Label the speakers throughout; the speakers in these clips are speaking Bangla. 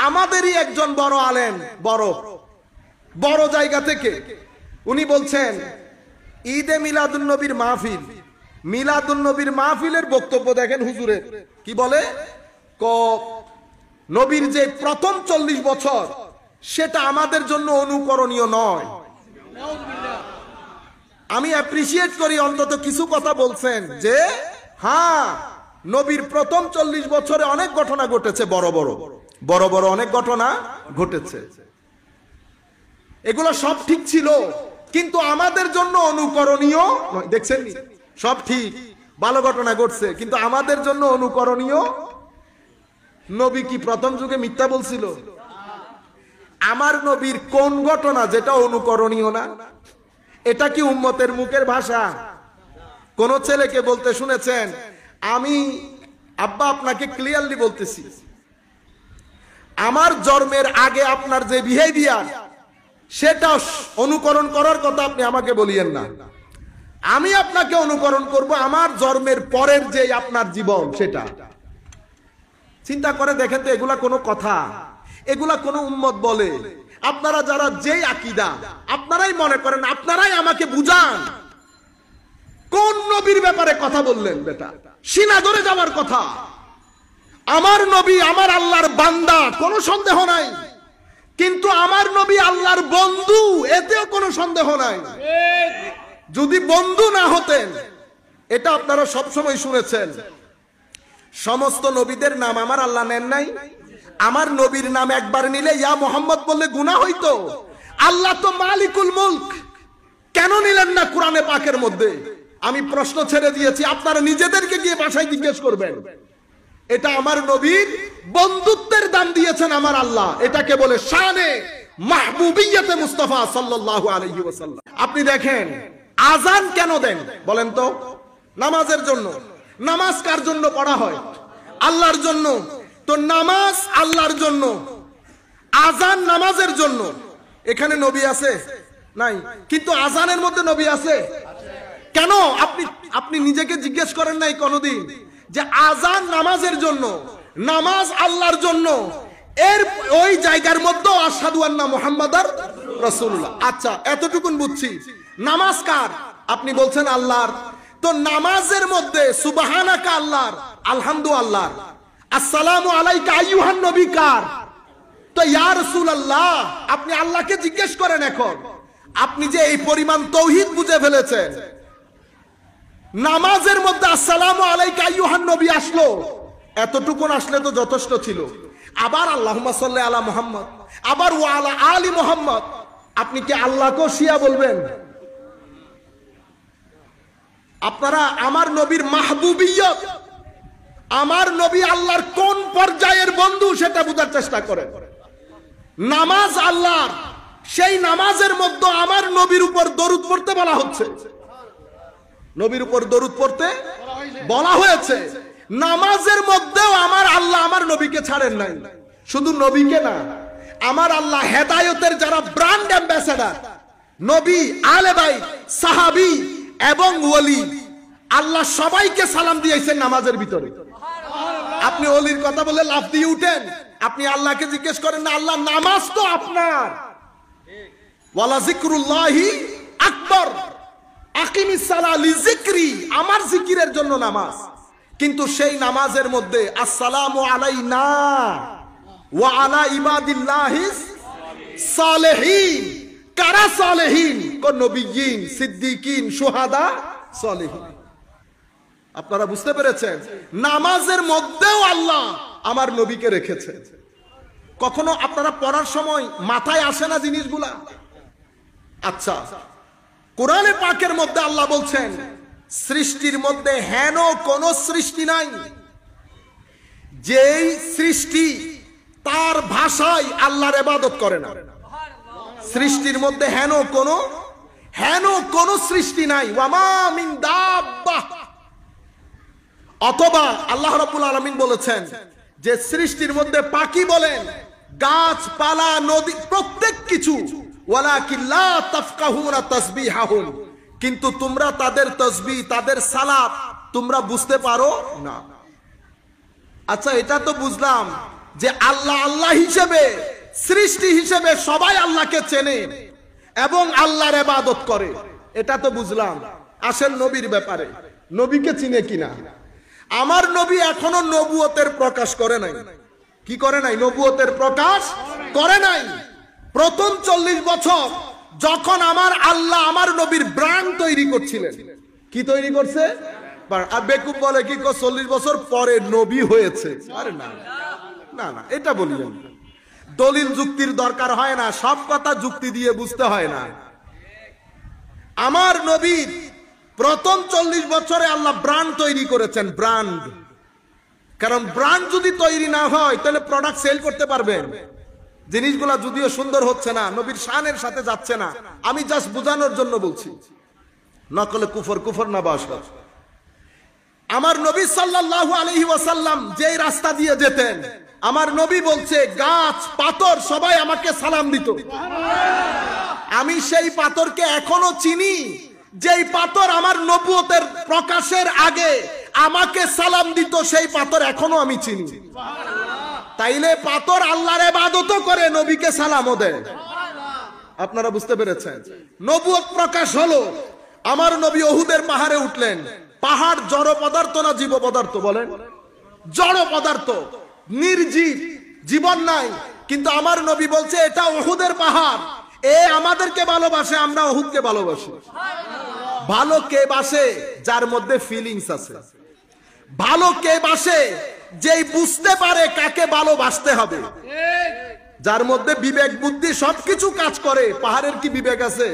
Speaker 1: আমাদেরই একজন বড় আলেম, বড় বড় জায়গা থেকে উনি বলছেন ঈদে মিলাদুন নবীর মাহফিল, মিলাদুন নবীর মাহফিলের বক্তব্য দেখেন হুজুরের কি বলে, নবীর যে প্রথম 40 বছর সেটা আমাদের জন্য অনুকরণীয় নয়। আমি অ্যাপ্রিসিয়েট করি অন্তত কিছু কথা বলছেন যে হ্যাঁ নবীর প্রথম 40 বছরে অনেক ঘটনা ঘটেছে, বড় বড় অনেক ঘটনা ঘটেছে, এগুলো সব ঠিক ছিল, কিন্তু আমাদের জন্য অনুকরণীয় নয়। দেখছেন সব ঠিক, ভালো ঘটনা ঘটছে, কিন্তু আমাদের জন্য অনুকরণীয়। নবী কি প্রথম যুগে মিথ্যা বলছিল? আমার নবীর কোন ঘটনা যেটা অনুকরণীয় না? এটা কি উম্মতের মুখের ভাষা? কোন ছেলেকে বলতে শুনেছেন, আমি আব্বা আপনাকে ক্লিয়ারলি বলতেছি, আমার জন্মের আগে আপনার যে বিহেভিয়ার সেটা অনুকরণ করার কথা আপনি আমাকে বলিয়েন না, আমি আপনাকে অনুকরণ করব আমার জন্মের পরের যে আপনার জীবন সেটা। চিন্তা করে দেখেন তো, এগুলা কোনো কথা? এগুলা কোনো উম্মত বলে? আপনারা যারা যেই আকীদা, আপনারাই মনে করেন, আপনারাই আমাকে বুঝান কোন নবীর ব্যাপারে কথা বললেন। বেটা সিনা ধরে যাওয়ার কথা। আমার নবী আমার আল্লাহর বান্দা, কোনো সন্দেহ নাই, কিন্তু আমার নবী আল্লাহর বন্ধু, এতেও কোনো সন্দেহ নাই। যদি বন্ধু না হতেন, এটা আপনারা সবসময় শুনেছেন, সমস্ত নবীদের নাম আমার আল্লাহ নেন নাই? আমার নবীর নাম একবার নিলে ইয়া মোহাম্মদ বললে গুনাহ হইতো। আল্লাহ তো মালিকুল মুলক, কেন নিলেন না কোরআনে পাকের মধ্যে? আমি প্রশ্ন ছেড়ে দিয়েছি, আপনারা নিজেদেরকে গিয়ে বাসায় জিজ্ঞেস করবেন। এটা আমার নবীর বন্ধুত্বের দাম দিয়েছেন আমার আল্লাহ, এটাকে বলে শানে মাহবুবিয়তে মুস্তাফা সাল্লাল্লাহু আলাইহি ওয়াসাল্লাম। আপনি দেখেন আজান কেন দেন বলেন তো? নামাজের জন্য। নামাজ কার জন্য পড়া হয়? আল্লাহর জন্য। তো নামাজ আল্লাহর জন্য, আজান নামাজের জন্য। এখানে নবী আছে? নাই। কিন্তু আজানের মধ্যে নবী আছে কেন? আপনি নিজেকে জিজ্ঞেস করেন নাই কোনদিন যে আজান নামাজের জন্য, নামাজ আল্লাহর জন্য, এর ওই জায়গার মধ্যে আশহাদু আন্না মুহাম্মাদার রাসূলুল্লাহ। আচ্ছা এতটুকুন বুঝছি। নামাজ কার? আপনি বলছেন আল্লাহর। তো নামাজের মধ্যে সুবহানাকা আল্লাহর, আলহামদু আল্লাহর, আসসালামু আলাইকা আইয়ুহান নবী কার? তো ইয়া রাসূলুল্লাহ আপনি আল্লাহকে জিজ্ঞেস করেন। এখন আপনি যে এই পরিমাণ তাওহীদ বুঝে ফেলেছেন, নামাজের মধ্যে আসসালামু আলাইকা আইয়ুহান নবী আসলো, এতটুকুন আসলে তো যথেষ্ট ছিল। আবার আল্লাহুম্মা সাল্লি আলা মুহাম্মদ, আবার ওয়া আলা আলি মুহাম্মদ। আপনি কি আল্লাহকে শিয়া বলবেন? আপনারা আমার নবীর মাহবুবিয়ত, আমার নবী আল্লাহর কোন পর্যায়ের বন্ধু সেটা বোঝার চেষ্টা করেন। নামাজ আল্লাহর, সেই নামাজের মধ্যে আমার নবীর উপর দরুদ পড়তে বলা হচ্ছে, নবীর উপর দরুদ পড়তে বলা হয়েছে। নামাজের মধ্যেও আমার আল্লাহ আমার নবীকে ছাড়েন নাই। শুধু নবীকে না, আমার আল্লাহ হেদায়েতের যারা ব্র্যান্ড অ্যাম্বাসেডর, নবী, আলে বাইত, সাহাবী এবং ওলি, আল্লাহ সবাইকে সালাম দিয়েছেন নামাজের ভিতরে। আপনি ওলির কথা বলে লাফ দিয়ে উঠেন, আপনি আল্লাহকে জিজ্ঞেস করেন না, আল্লাহ নামাজ তো আপনার। ওয়ালা যিকরুল্লাহি আকবার, আকিমিস সালাহ লিযিকরি, আমার জিকিরের জন্য নামাজ। কিন্তু সেই নামাজের মধ্যে আসসালামু আলাইনা ওয়া আলা ইবাদিল্লাহিস সালেহিন। কারা সালেহিন? কোন নবিয়্যিন, সিদ্দিকিন, শুহাদা, সালেহিন। আপনারা বুঝতে পেরেছেন? নামাজের মধ্যেও আল্লাহ আমার নবীকে রেখেছে। কখনো আপনারা পড়ার সময় মাথায় আসে না জিনিসগুলা? আচ্ছা, কোরআনে পাকের মধ্যে আল্লাহ বলছেন সৃষ্টির মধ্যে হেন কোন সৃষ্টি নাই যেই সৃষ্টি তার ভাষায় আল্লাহর ইবাদত করে না। সৃষ্টির মধ্যে হেন কোন সৃষ্টি নাই। ওয়ামা মিন দাব্বাহ। অথবা আল্লাহ রাব্বুল আলামিন বলেছেন যে সৃষ্টির মধ্যে পাখি বলেন, গাছপালা, নদী, প্রত্যেক কিছু, ওয়ালাকিন লা তাফকাহুনা তাসবিহাহুম, কিন্তু তোমরা তাদের তাসবিহ, তাদের সালাত তোমরা বুঝতে পারো না। আচ্ছা এটা তো বুঝলাম, যে আল্লাহ আল্লাহ হিসেবে, সৃষ্টি হিসেবে সবাই আল্লাহকে চেনে এবং আল্লাহর ইবাদত করে, এটা তো বুঝলাম। আসেন নবীর ব্যাপারে, নবীকে চিনে কিনা। আমার নবী এখনো নবুয়তের প্রকাশ করে নাই। কি করে নাই? নবুয়তের প্রকাশ করে নাই। প্রথম 40 বছর যখন আমার আল্লাহ আমার নবীর ব্র্যান্ড তৈরি করছিলেন। কি তৈরি করছে? আর বেকুব বলে কি 40 বছর পরে নবী হয়েছে। আরে না না না, এটা বলিলেন। দলিল যুক্তির দরকার হয় না, সব কথা যুক্তি দিয়ে বুঝতে হয় না। আমার নবীর প্রথম 40 বছরে আল্লাহ ব্র্যান্ড তৈরি করেছেন, ব্র্যান্ড। কারণ ব্র্যান্ড যদি তৈরি না হয় তাহলে প্রোডাক্ট সেল করতে পারবেন। জিনিসগুলা যদিও সুন্দর হচ্ছে না, নবীর শানের সাথে যাচ্ছে না, আমি জাস্ট বোঝানোর জন্য বলছি। নকলে কুফর, কুফর না বাস। আমার নবী সাল্লাল্লাহু আলাইহি ওয়াসাল্লাম যেই রাস্তা দিয়ে যেতেন, আমার নবী বলছে গাছ পাথর সবাই আমাকে সালাম দিত। আমি সেই পাথরকে এখনো চিনি, যেই পাথর আমার নবুয়তের প্রকাশের আগে আমাকে সালাম দিত, সেই পাথর এখনো আমি চিনি। তাইলে পাথর আল্লাহর ইবাদত করে, নবীকে সালামও দেয়। আপনারা বুঝতে পেরেছেন? নবুয়ত প্রকাশ হলো, আমার নবী উহুদের পাহাড়ে উঠলেন। পাহাড় জড় পদার্থ না জীব পদার্থ? বলেন। জড় পদার্থ, নির্জীব, জীবন নাই। কিন্তু আমার নবী বলছে এটা উহুদের পাহাড়, এ আমাদেরকে ভালোবাসে, আমরা উহুদকে ভালোবাসি। ভালো কে বাসে? যার মধ্যে ফিলিংস আছে। ভালো কে বাসে? যেই বুঝতে পারে কাকে ভালোবাসতে হবে, যার মধ্যে বিবেক বুদ্ধি সবকিছু কাজ করে। পাহাড়ের কি বিবেক আছে?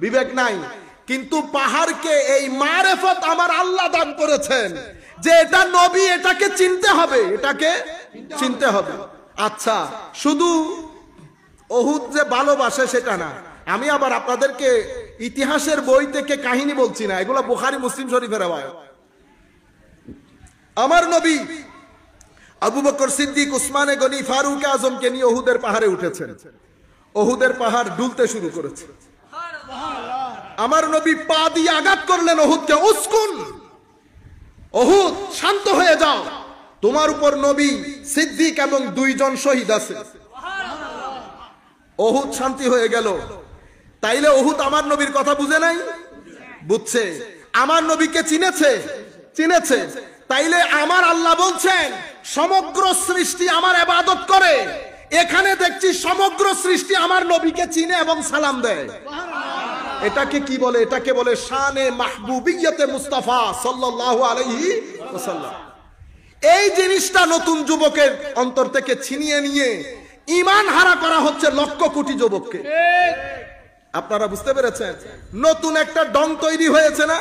Speaker 1: বিবেক নাই। কিন্তু পাহাড়কে এই মারেফত আমার আল্লাহ দান করেছেন যে এটা নবী, এটাকে চিনতে হবে, এটাকে চিনতে হবে। আচ্ছা, শুধু উহুদ যে ভালোবাসে সেটা না। আমি আবার আপনাদেরকে ইতিহাসের বই থেকে কাহিনী বলছি না, এগুলো বুখারী মুসলিম শরীফের রওয়ায়াত। আমার নবী আবু বকর সিদ্দিক, উসমানে গনি, ফারুক আজমকে নিয়ে উহুদের পাহাড়ে উঠেছেন। উহুদের পাহাড় দুলতে শুরু করেছে। আমার নবী পা দিয়ে আঘাত করলেন উহুদকে। উসকুন, উহুদ শান্ত হয়ে যাও, তোমার উপর নবী, সিদ্দিক এবং 2 জন শহীদ আছে। উহুদ শান্তি হয়ে গেল। তাইলে উহুদ আমার নবীর কথা বুঝে নাই? বুঝছে। আমার নবীকে চিনেছে? চিনেছে। তাইলে আমার আল্লাহ বলছেন সমগ্র সৃষ্টি আমার ইবাদত করে। এখানে দেখছি সমগ্র সৃষ্টি আমার নবীকে চিনে এবং সালাম দেয়। এটাকে কি বলে? এটাকে বলে শানে মাহবুবিয়তে মুস্তাফা সাল্লাল্লাহু আলাইহি ওয়াসাল্লাম। এই জিনিসটা নতুন যুবকের অন্তর থেকে ছিনিয়ে নিয়ে ঈমান হারা করা হচ্ছে লক্ষ কোটি যুবককে। আপনারা বুঝতে পেরেছেন? নতুন একটা ডং তৈরি হয়েছে না?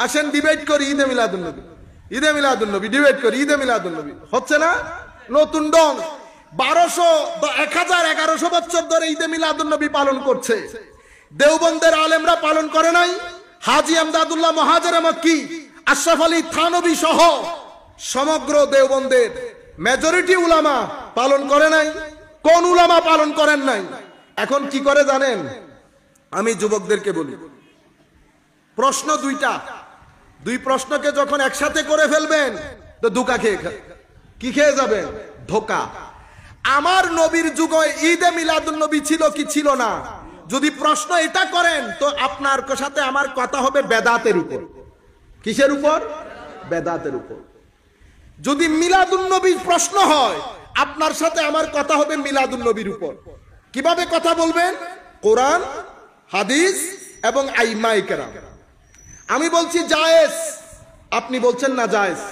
Speaker 1: আসেন ডিবেট করি ঈদে মিলাদুন নবী, ঈদে মিলাদুন নবী, ডিবেট করি ঈদে মিলাদুন নবী। হচ্ছে না? নতুন ডং। 1200 1100 বছর ধরে ঈদে মিলাদুন নবী পালন করছে। দেওবন্দের আলেমরা পালন করে নাই? হাজী আমদাদুল্লাহ মুহাজির মক্কি, আশরাফ আলী থানবী সহ সমগ্র দেওবন্দের মেজরিটি উলামা পালন করে নাই? কোন উলামা পালন করেন নাই? এখন কি করে জানেন? আমি যুবকদেরকে বলি, প্রশ্ন 2টা, 2 প্রশ্নকে যখন একসাথে করে ফেলবেন তো ধোঁকা খেয়ে, কি খেয়ে যাবেন? ধোঁকা। আমার নবীর যুগে ঈদে মিলাদুন নবী ছিল কি ছিল না? যদি প্রশ্ন এটা করেন তো আপনার সাথে আমার কথা হবে বেদাতের উপর। কিসের উপর? বেদাতের উপর। যদি মিলাদুন নবীর প্রশ্ন হয়, আপনার সাথে আমার কথা হবে মিলাদুন নবীর উপর। কিভাবে কথা বলবেন? কোরআন, হাদিস এবং আইমায়ে কেরাম। আমি বলছি জায়েজ, আপনি বলছেন না জায়েজ।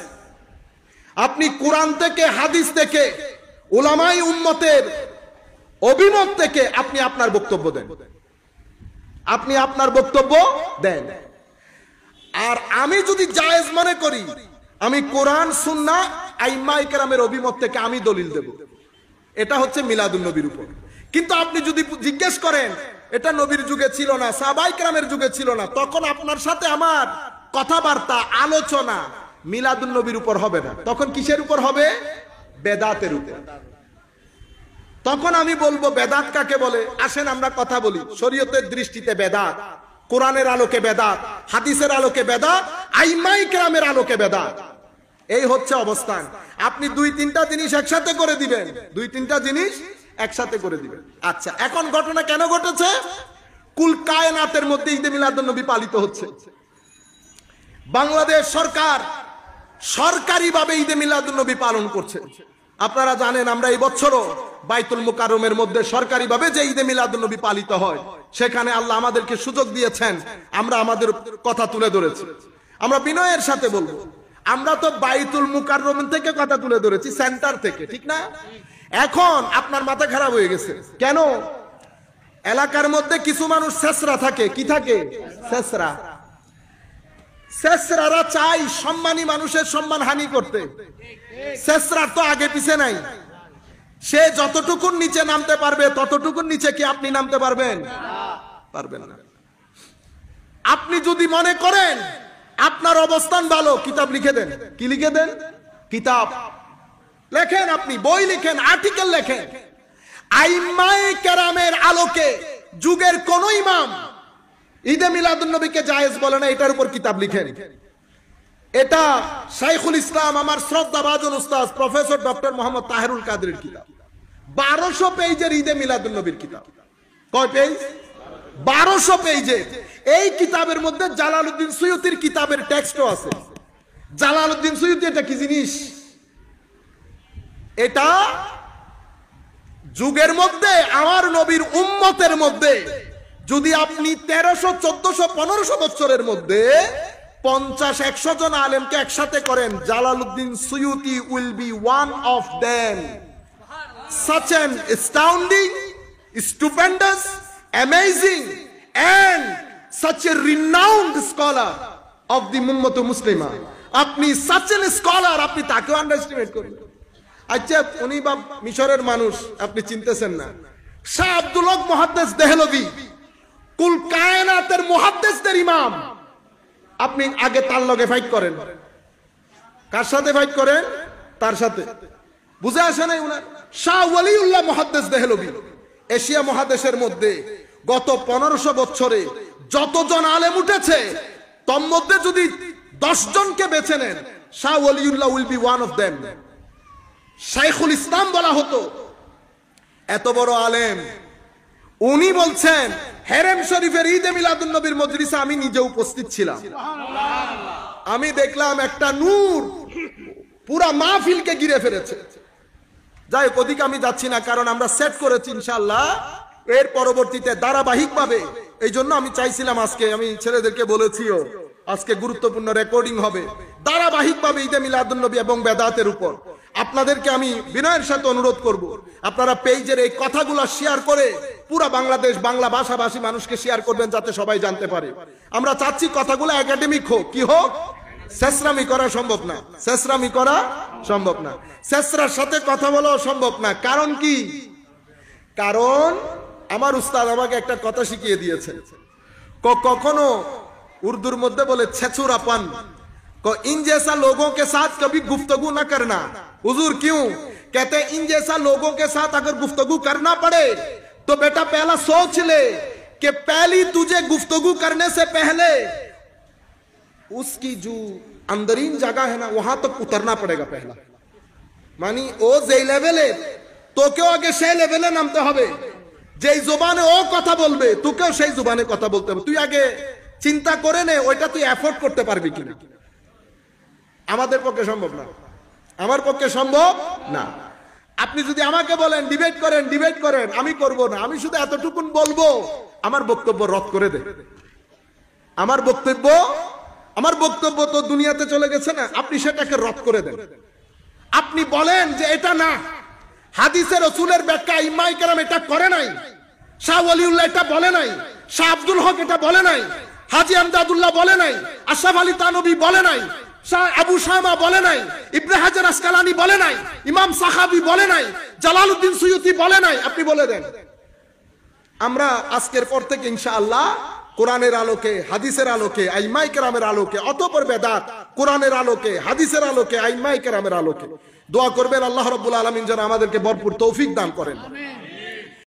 Speaker 1: আপনি কোরআন থেকে, হাদিস থেকে, উলামায়ে উম্মতের অভিমত থেকে আপনি আপনার বক্তব্য দেন। আপনি আপনার বক্তব্য দেন। আর আমি যদি জায়েজ মনে করি, আমি কোরআন, সুন্নাহ, আইম্মায়ে কেরামের অভিমত থেকে আমি দলিল দেব। এটা হচ্ছে মিলাদুন নবীর উপর। কিন্তু আপনি যদি জিজ্ঞেস করেন এটা নবীর যুগে ছিল না, সাহাবায়ে কেরামের যুগে ছিল না, তখন আপনার সাথে আমার কথাবার্তা, আলোচনা মিলাদুন নবীর উপর হবে না। তখন কিসের উপর হবে? বেদাতের উপর। তখন আমি বলবো বেদাত কাকে বলে। আসেন আমরা কথা বলি। শরীয়তের দৃষ্টিতে বেদাত, কোরআনের আলোকে বেদাত, হাদিসের আলোকে বেদাত, আইম্মায়ে কেরামের আলোকে বেদাত। এই হচ্ছে অবস্থান। আপনি দুই তিনটা জিনিস একসাথে করে দিবেন, দুই তিনটা জিনিস একসাথে করে দিবেন। আচ্ছা, এখন ঘটনা কেন ঘটেছে? কুল কায়নাতের মধ্যে ঈদে মিলাদুন নবী পালিত হচ্ছে। বাংলাদেশ সরকার সরকারিভাবে ঈদে মিলাদুন নবী পালন করছে। আপনারা জানেন আমরা এই বছরও বাইতুল মুকাররমের মধ্যে সরকারিভাবে যে ঈদে মিলাদুন নবী পালিত হয়, সেখানে আল্লাহ আমাদেরকে সুযোগ দিয়েছেন, আমরা আমাদের কথা তুলে ধরেছি। আমরা বিনয়ের সাথে বলবো, আমরা তো বাইতুল মুকাররম থেকে কথা তুলে ধরেছি, সেন্টার থেকে, ঠিক না? এখন আপনার মাথা খারাপ হয়ে গেছে কেন? এলাকার মধ্যে কিছু মানুষ শেষরা থাকে। কি থাকে? শেষরা। শেষরারা চাই সম্মানী মানুষের সম্মান হানি করতে। শেষরার তো আগে পিছে নাই। সে যতটুকুন নিচে নামতে পারবে ততটুকুন নিচে কি আপনি নামতে পারবেন? পারবেন না। আপনি যদি মনে করেন আপনার অবস্থান ভালো, কিতাব লিখে দেন। কি লিখে দেন? কিতাব লেখেন, আপনি বই লিখেন, আর্টিকেল লেখেন। আইম্মায়ে কেরামের আলোকে যুগের কোন ইমাম ঈদে মিলাদুন নবীকে জায়েজ বলে না, এটার উপর কিতাব লিখেন। এটা শাইখুল ইসলাম আমার শ্রদ্ধাভাজন উস্তাদ প্রফেসর ডক্টর মোহাম্মদ তাহেরুল কাদেরের কিতাব। 1200 পেজের ঈদে মিলাদুন নবীর কিতাব। কয় পেজ? 1200 পেজের। এই কিতাবের মধ্যে জালালউদ্দিন সুয়ুতির কিতাবের টেক্সটও আছে। জালালউদ্দিন সুয়ুতি এটা কি জিনিস? এটা যুগের মধ্যে আমার নবীর উম্মতের মধ্যে যদি আপনি 1300, 1400, 1500 বছরের মধ্যে 50-100 জন আলেমকে একসাথে করেন, Jalaluddin Suyuti will be one of them. Such an astounding, stupendous, amazing and such a renowned scholar of the Ummah Muslimah. আপনি such a scholar, আপনি তাকেও আন্ডারস্টিমেট করবেন। আচ্ছা, উনি বা মিশরের মানুষ, আপনি চিনতেছেন না। শাহ আব্দুল হক মুহাদ্দিস দেহলভি, কুল কায়নাতের মুহাদ্দিসদের ইমাম। আপনি আগে তার লগে ফাইট করেন। কার সাথে ফাইট করেন? তার সাথে। বুঝে আসে নাই উনার? শাহ ওয়ালিউল্লাহ মুহাদ্দিস দেহলভি এশিয়া মহাদেশের মধ্যে গত 1500 বছরে যতজন আলেম উঠেছে, তোর মধ্যে যদি 10 জনকে বেছে নেন, Shah Waliullah will be one of them. শাইখুল ইসলাম বলা হতো, এত বড় আলেম। উনি বলছেন হেরেম শরীফের ঈদে মিলাদুন নবীর মজলিসে আমি নিজে উপস্থিত ছিলাম। আমি দেখলাম একটা নূর পুরা মাহফিলকে ঘিরে ফেলেছে। যাই হোক, ওদিকে আমি যাচ্ছি না, কারণ আমরা সেট করেছি ইনশাআল্লাহ এর পরবর্তীতে ধারাবাহিকভাবে। এই জন্য আমি চাইছিলাম আজকে, আমি ছেলেদেরকে বলেছিও আজকে গুরুত্বপূর্ণ রেকর্ডিং হবে ধারাবাহিকভাবে ঈদে মিলাদুন নবী এবং বেদাতের উপর। আপনাদেরকে আমি বিনয়ের সাথে অনুরোধ করব, আপনারা পেজের এই কথাগুলো শেয়ার করে পুরো বাংলাদেশ বাংলা ভাষাভাষী মানুষকে শেয়ার করবেন, যাতে সবাই জানতে পারে। আমরা চাচ্ছি কথাগুলো একাডেমিক হোক। কি হোক? শেষরামি করা সম্ভব না, শেষরামি করা সম্ভব না, শেষরার সাথে কথা বলাও সম্ভব না। কারণ কি? কারণ আমার উস্তাদ আমাকে একটা কথা শিখিয়ে দিয়েছে। কখনো উর্দুর মধ্যে বলে ছেচুরাপন, इन जैसा लोगों के साथ कभी गुफ्तगू न करना। हुजूर क्यों? कहते हैं इन जैसा लोगों के साथ अगर गुफ्तगू करना पड़े तो बेटा पहला सोच ले कि पहली तुझे गुफ्तगू करने से पहले उसकी जो अंदरीन जगह है ना, वहां तक उतरना पड़ेगा पहला। मानी ओ जे लेवले तो क्यों आगे से लेवले नामते হবে, যেই জবানে ও কথা বলবে তোকেও সেই জবানে কথা বলতে হবে। তুই আগে চিন্তা করে নে ওইটা তুই এফোর্ড করতে পারবি কিনা। আমাদের পক্ষে সম্ভব না, আমার পক্ষে সম্ভব না। আপনি যদি আমাকে বলেন ডিবেট করেন, ডিবেট করেন, আমি করব না। আমি শুধু এতটুকুন বলবো, আমার বক্তব্য রদ করে দে। আমার বক্তব্য তো দুনিয়াতে চলে গেছে না, আপনি সেটাকে রদ করে দেন। আপনি বলেন যে এটা না, হাদিসে রাসূলের ব্যাখ্যা ইমাম কেরাম এটা করে নাই, শাহ ওয়ালিউল্লাহ এটা বলে নাই, শাহ আব্দুল হক এটা বলে নাই, হাজী আমদাদুল্লাহ বলে নাই, আশরাফ আলী তানবী বলে নাই, শাহ আবু শামা বলে নাই, ইবনে হাজার আসকালানি বলে নাই, ইমাম সাখাবী বলে নাই, জালালউদ্দিন সুয়ুতি বলে নাই। আপনি বলে দেন। আমরা আজকের পর থেকে ইনশাআল্লাহ কোরআনের আলোকে, হাদিসের আলোকে, আইম্মায়ে কেরামের আলোকে, অতঃপর বেদাত, কোরআনের আলোকে, হাদিসের আলোকে, আইম্মায়ে কেরামের আলোকে দোয়া করবেন। আল্লাহ রাব্বুল আলামিন যেন আমাদেরকে ভরপুর তৌফিক দান করেন।